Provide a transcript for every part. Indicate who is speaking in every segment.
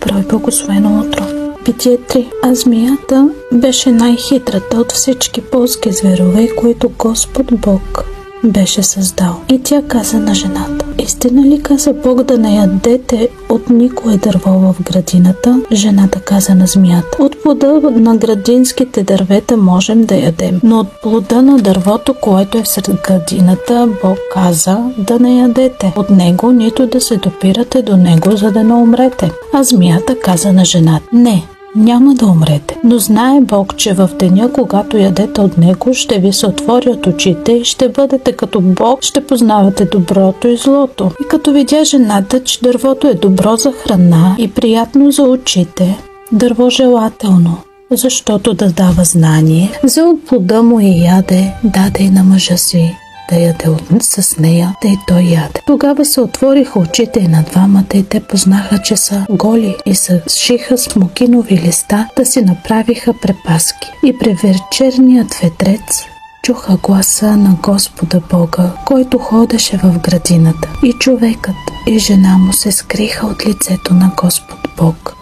Speaker 1: добро и благословено утро. Битие 3. А змията беше най-хитрата от всички полски зверове, които Господ Бог беше създал. И тя каза на жената: истина ли каза Бог да не ядете от никое дърво в градината? Жената каза на змията: от плода на градинските дървета можем да ядем, но от плода на дървото, което е сред градината, Бог каза да не ядете от него, нито да се допирате до него, за да не умрете. А змията каза на жената: не, няма да умрете, но знае Бог, че в деня, когато ядете от него, ще ви се отворят очите и ще бъдете като Бог, ще познавате доброто и злото. И като видя жената, че дървото е добро за храна и приятно за очите, дърво желателно, защото да дава знание, взе от плода му и яде, даде и на мъжа си да яде с нея, да и той яде. Тогава се отвориха очите и на двамата и те познаха, че са голи и се сшиха смокинови листа да си направиха препаски. И при вечерният ветрец чуха гласа на Господа Бога, който ходеше в градината. И човекът и жена му се скриха от лицето на Господ Бог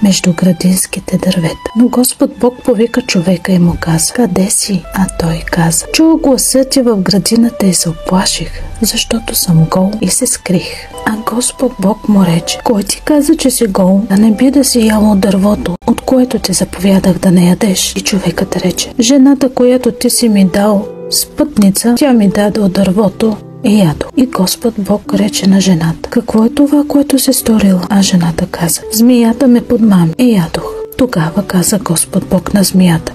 Speaker 1: между градинските дървета. Но Господ Бог повика човека и му каза: къде си? А той каза: чух гласа ти в градината и се оплаших, защото съм гол и се скрих. А Господ Бог му рече: кой ти каза, че си гол? Да не би да си ял от дървото, от което ти заповядах да не ядеш? И човекът рече: жената, която ти си ми дал спътница, тя ми даде от дървото и ядох. И Господ Бог рече на жената: какво е това, което си сторила? А жената каза: змията ме подмами и ядох. Тогава каза Господ Бог на змията: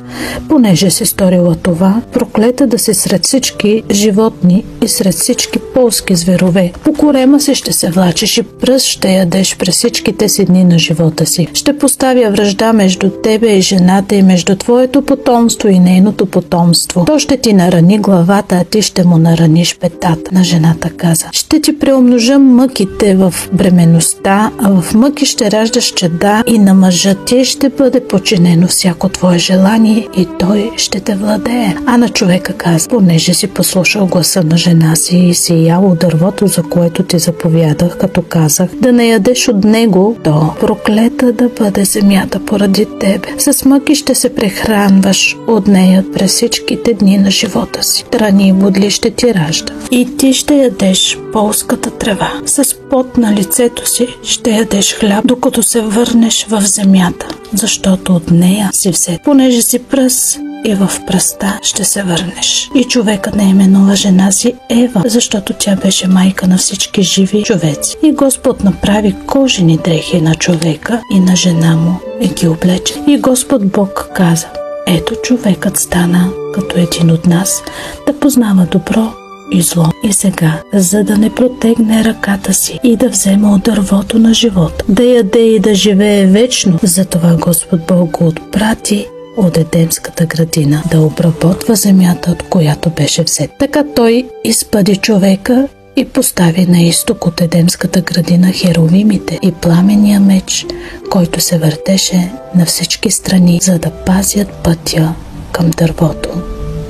Speaker 1: понеже си сторила това, проклета да си сред всички животни и сред всички полски зверове. По корема си ще се влачиш и пръст ще ядеш през всичките си дни на живота си. Ще поставя вражда между тебе и жената и между твоето потомство и нейното потомство. То ще ти нарани главата, а ти ще му нараниш петата. На жената каза: ще ти преумножа мъките в бременността, а в мъки ще раждаш чада и на мъжа ти ще бъде подчинено всяко твое желание и той ще те владее. А на човека каза: понеже си послушал гласа на жена си и си ял от дървото, за което ти заповядах, като казах да не ядеш от него, то проклета да бъде земята поради тебе. С мъки ще се прехранваш от нея през всичките дни на живота си. Тръни и бодли ще ти ражда. И ти ще ядеш полската трева. С пот на лицето си ще ядеш хляб, докато се върнеш в земята, защото от нея си взет. Понеже си пръс, и в пръста ще се върнеш. И човекът не именува жена си Ева, защото тя беше майка на всички живи човеци. И Господ направи кожени дрехи на човека и на жена му и ги облече. И Господ Бог каза: ето човекът стана като един от нас, да познава добро и зло. И сега, за да не протегне ръката си и да вземе от дървото на живота, да яде и да живее вечно, затова Господ Бог го отпрати от Едемската градина да обработва земята, от която беше взет. Така той изпъди човека и постави на изток от Едемската градина херовимите и пламения меч, който се въртеше на всички страни, за да пазят пътя към дървото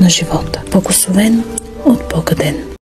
Speaker 1: на живота. Благословен от Бога ден!